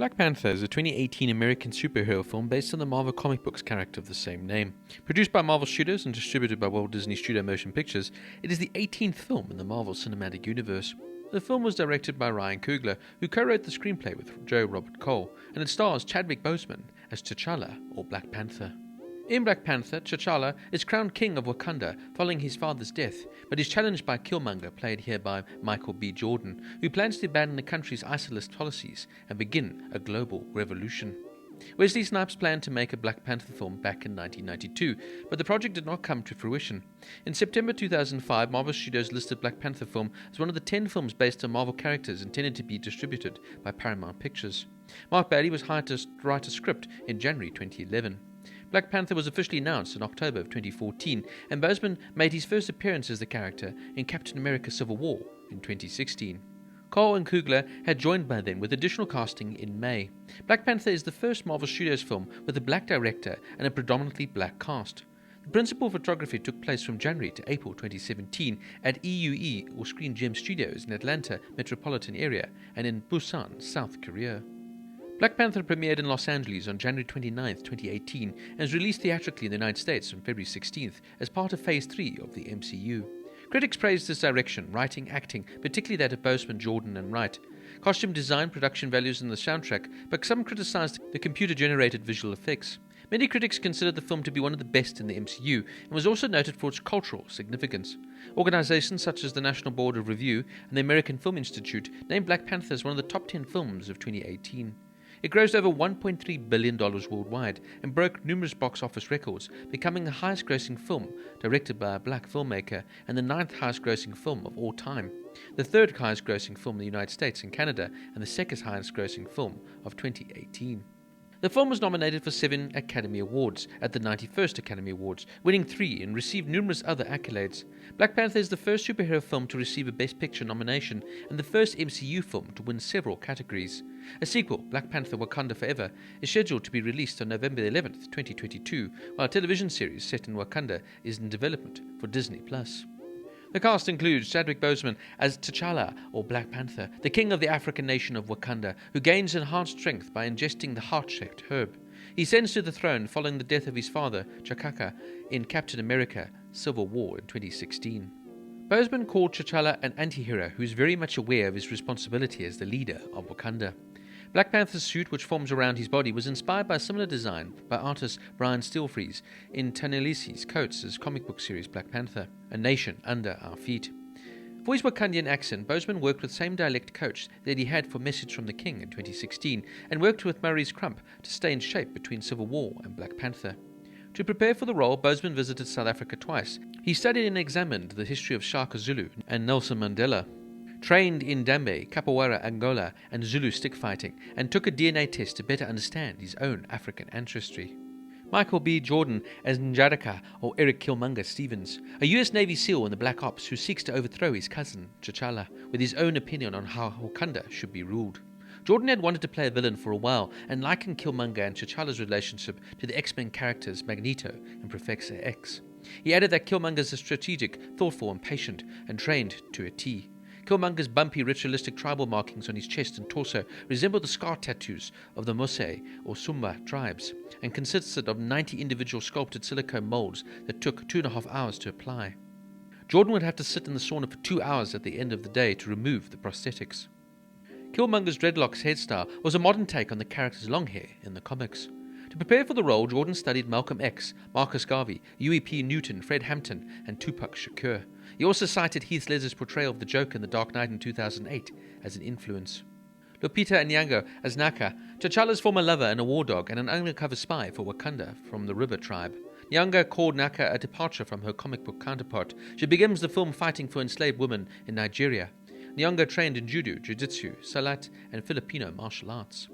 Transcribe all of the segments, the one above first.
Black Panther is a 2018 American superhero film based on the Marvel comic books character of the same name. Produced by Marvel Studios and distributed by Walt Disney Studio Motion Pictures, it is the 18th film in the Marvel Cinematic Universe. The film was directed by Ryan Coogler, who co-wrote the screenplay with Joe Robert Cole, and it stars Chadwick Boseman as T'Challa, or Black Panther. In Black Panther, T'Challa is crowned king of Wakanda following his father's death, but is challenged by Killmonger, played here by Michael B. Jordan, who plans to abandon the country's isolationist policies and begin a global revolution. Wesley Snipes planned to make a Black Panther film back in 1992, but the project did not come to fruition. In September 2005, Marvel Studios listed Black Panther film as one of the 10 films based on Marvel characters intended to be distributed by Paramount Pictures. Mark Bailey was hired to write a script in January 2011. Black Panther was officially announced in October of 2014, and Boseman made his first appearance as the character in Captain America Civil War in 2016. Cole and Coogler had joined by then with additional casting in May. Black Panther is the first Marvel Studios film with a black director and a predominantly black cast. The principal photography took place from January to April 2017 at EUE or Screen Gem Studios in Atlanta metropolitan area and in Busan, South Korea. Black Panther premiered in Los Angeles on January 29, 2018 and was released theatrically in the United States on February 16th as part of Phase 3 of the MCU. Critics praised this direction, writing, acting, particularly that of Boseman, Jordan and Wright, costume design, production values and the soundtrack, but some criticized the computer-generated visual effects. Many critics considered the film to be one of the best in the MCU and was also noted for its cultural significance. Organizations such as the National Board of Review and the American Film Institute named Black Panther as one of the top 10 films of 2018. It grossed over $1.3 billion worldwide and broke numerous box office records, becoming the highest-grossing film directed by a black filmmaker and the 9th highest-grossing film of all time, the 3rd highest-grossing film in the United States and Canada, and the 2nd highest-grossing film of 2018. The film was nominated for 7 Academy Awards at the 91st Academy Awards, winning 3 and received numerous other accolades. Black Panther is the first superhero film to receive a Best Picture nomination and the first MCU film to win several categories. A sequel, Black Panther Wakanda Forever, is scheduled to be released on November 11th, 2022, while a television series set in Wakanda is in development for Disney+. The cast includes Chadwick Boseman as T'Challa, or Black Panther, the king of the African nation of Wakanda, who gains enhanced strength by ingesting the heart-shaped herb. He ascends to the throne following the death of his father, T'Chaka, in Captain America Civil War in 2016. Boseman called T'Challa an anti-hero who is very much aware of his responsibility as the leader of Wakanda. Black Panther's suit, which forms around his body, was inspired by a similar design by artist Brian Stelfreeze in Ta-Nehisi's coats' comic book series Black Panther, A Nation Under Our Feet. For his Wakandian accent, Boseman worked with the same dialect coach that he had for Message from the King in 2016, and worked with Maurice Crump to stay in shape between Civil War and Black Panther. To prepare for the role, Boseman visited South Africa twice. He studied and examined the history of Shaka Zulu and Nelson Mandela, trained in Dambe, Capoeira, Angola, and Zulu stick fighting, and took a DNA test to better understand his own African ancestry. Michael B. Jordan as Njadaka, or Eric Killmonger Stevens, a US Navy SEAL in the Black Ops who seeks to overthrow his cousin, T'Challa, with his own opinion on how Wakanda should be ruled. Jordan had wanted to play a villain for a while and likened Killmonger and T'Challa's relationship to the X-Men characters Magneto and Professor X. He added that Killmonger is strategic, thoughtful, and patient, and trained to a T. Killmonger's bumpy ritualistic tribal markings on his chest and torso resemble the scar tattoos of the Mosai or Sumba tribes, and consisted of 90 individual sculpted silicone molds that took 2.5 hours to apply. Jordan would have to sit in the sauna for 2 hours at the end of the day to remove the prosthetics. Killmonger's dreadlocks hairstyle was a modern take on the character's long hair in the comics. To prepare for the role, Jordan studied Malcolm X, Marcus Garvey, Huey P. Newton, Fred Hampton, and Tupac Shakur. He also cited Heath Ledger's portrayal of the Joker in The Dark Knight in 2008 as an influence. Lupita Nyong'o as Naka, T'Challa's former lover and a war dog and an undercover spy for Wakanda from the River Tribe. Nyong'o called Naka a departure from her comic book counterpart. She begins the film fighting for enslaved women in Nigeria. Nyong'o trained in judo, jiu-jitsu, salat, and Filipino martial arts.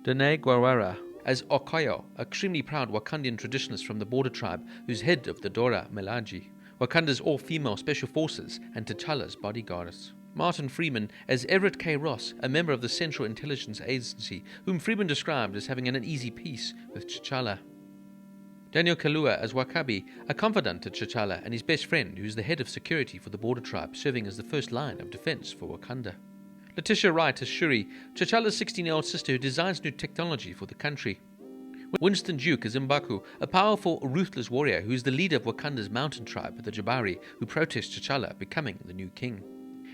Danai Gurira as Okoyo, extremely proud Wakandian traditionalist from the border tribe who's head of the Dora Milaje, Wakanda's all-female special forces and T'Challa's bodyguards. Martin Freeman as Everett K. Ross, a member of the Central Intelligence Agency, whom Freeman described as having an uneasy peace with T'Challa. Daniel Kaluuya as Wakabi, a confidant to T'Challa and his best friend, who is the head of security for the border tribe, serving as the first line of defense for Wakanda. Letitia Wright as Shuri, T'Challa's 16-year-old sister who designs new technology for the country. Winston Duke as M'Baku, a powerful, ruthless warrior who is the leader of Wakanda's mountain tribe, the Jabari, who protest T'Challa becoming the new king.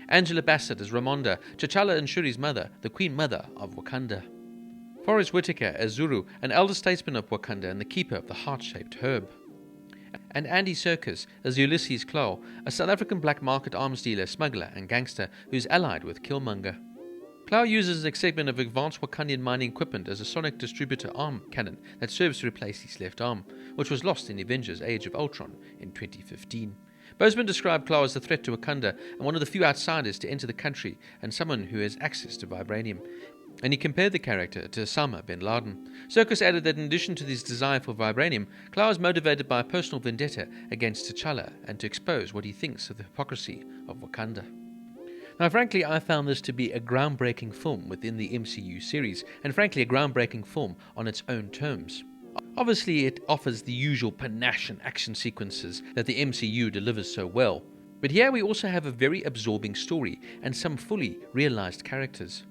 Angela Bassett as Ramonda, T'Challa and Shuri's mother, the Queen Mother of Wakanda. Forrest Whitaker as Zuru, an elder statesman of Wakanda and the keeper of the heart-shaped herb. And Andy Serkis as Ulysses Klaue, a South African black market arms dealer, smuggler and gangster who is allied with Killmonger. Klaue uses a segment of advanced Wakandian mining equipment as a sonic distributor arm cannon that serves to replace his left arm, which was lost in Avengers Age of Ultron in 2015. Boseman described Klaue as a threat to Wakanda and one of the few outsiders to enter the country and someone who has access to vibranium. And he compared the character to Osama bin Laden. Serkis added that in addition to his desire for vibranium, Klaue is motivated by a personal vendetta against T'Challa and to expose what he thinks of the hypocrisy of Wakanda. Now, frankly, I found this to be a groundbreaking film within the MCU series, and frankly, a groundbreaking film on its own terms. Obviously, it offers the usual panache and action sequences that the MCU delivers so well, but here we also have a very absorbing story and some fully realized characters.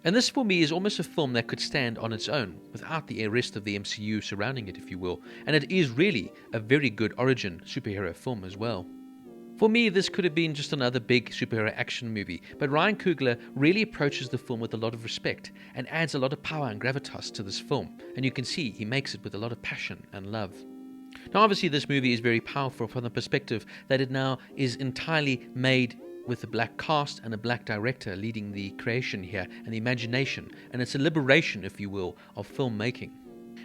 And this, for me, is almost a film that could stand on its own, without the rest of the MCU surrounding it, if you will, and it is really a very good origin superhero film as well. For me, this could have been just another big superhero action movie, but Ryan Coogler really approaches the film with a lot of respect and adds a lot of power and gravitas to this film, and you can see he makes it with a lot of passion and love. Now, obviously, this movie is very powerful from the perspective that it now is entirely made with a black cast and a black director leading the creation here and the imagination, and it's a liberation, if you will, of filmmaking.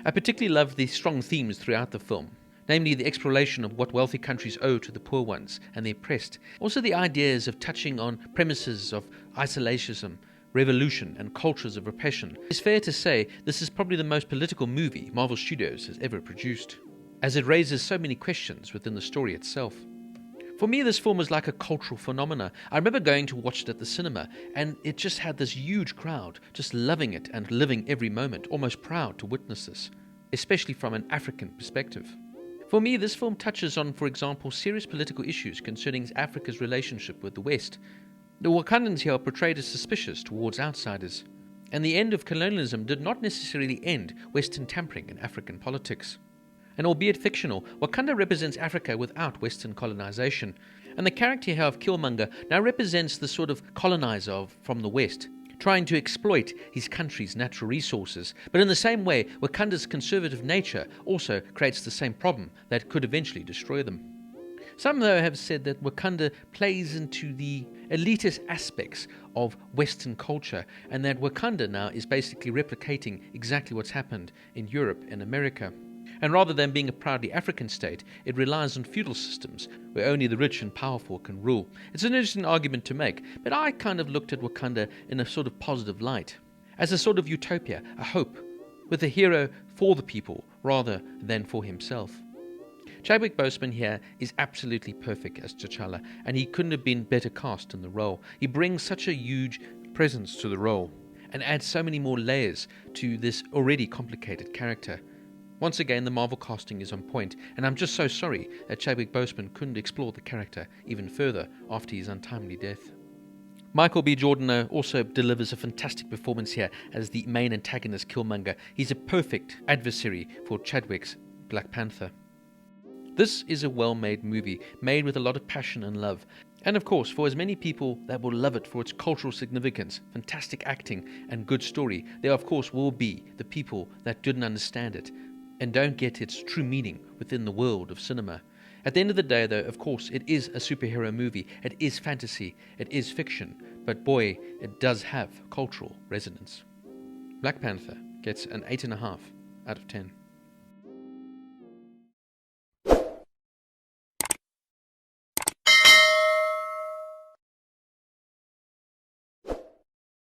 I particularly love the strong themes throughout the film, namely the exploration of what wealthy countries owe to the poor ones and the oppressed. Also the ideas of touching on premises of isolationism, revolution and cultures of repression. It's fair to say this is probably the most political movie Marvel Studios has ever produced, as it raises so many questions within the story itself. For me, this film was like a cultural phenomena. I remember going to watch it at the cinema, and it just had this huge crowd, just loving it and living every moment, almost proud to witness this, especially from an African perspective. For me, this film touches on, for example, serious political issues concerning Africa's relationship with the West. The Wakandans here are portrayed as suspicious towards outsiders, and the end of colonialism did not necessarily end Western tampering in African politics. And albeit fictional, Wakanda represents Africa without Western colonization, and the character here of Killmonger now represents the sort of colonizer from the West, trying to exploit his country's natural resources. But in the same way, Wakanda's conservative nature also creates the same problem that could eventually destroy them. Some, though, have said that Wakanda plays into the elitist aspects of Western culture, and that Wakanda now is basically replicating exactly what's happened in Europe and America. And rather than being a proudly African state, it relies on feudal systems where only the rich and powerful can rule. It's an interesting argument to make, but I kind of looked at Wakanda in a sort of positive light, as a sort of utopia, a hope, with a hero for the people rather than for himself. Chadwick Boseman here is absolutely perfect as T'Challa, and he couldn't have been better cast in the role. He brings such a huge presence to the role and adds so many more layers to this already complicated character. Once again, the Marvel casting is on point, and I'm just so sorry that Chadwick Boseman couldn't explore the character even further after his untimely death. Michael B. Jordan also delivers a fantastic performance here as the main antagonist Killmonger. He's a perfect adversary for Chadwick's Black Panther. This is a well-made movie, made with a lot of passion and love. And of course, for as many people that will love it for its cultural significance, fantastic acting, and good story, there of course will be the people that didn't understand it and don't get its true meaning within the world of cinema. At the end of the day, though, of course, it is a superhero movie. It is fantasy. It is fiction. But boy, it does have cultural resonance. Black Panther gets an 8.5 out of 10.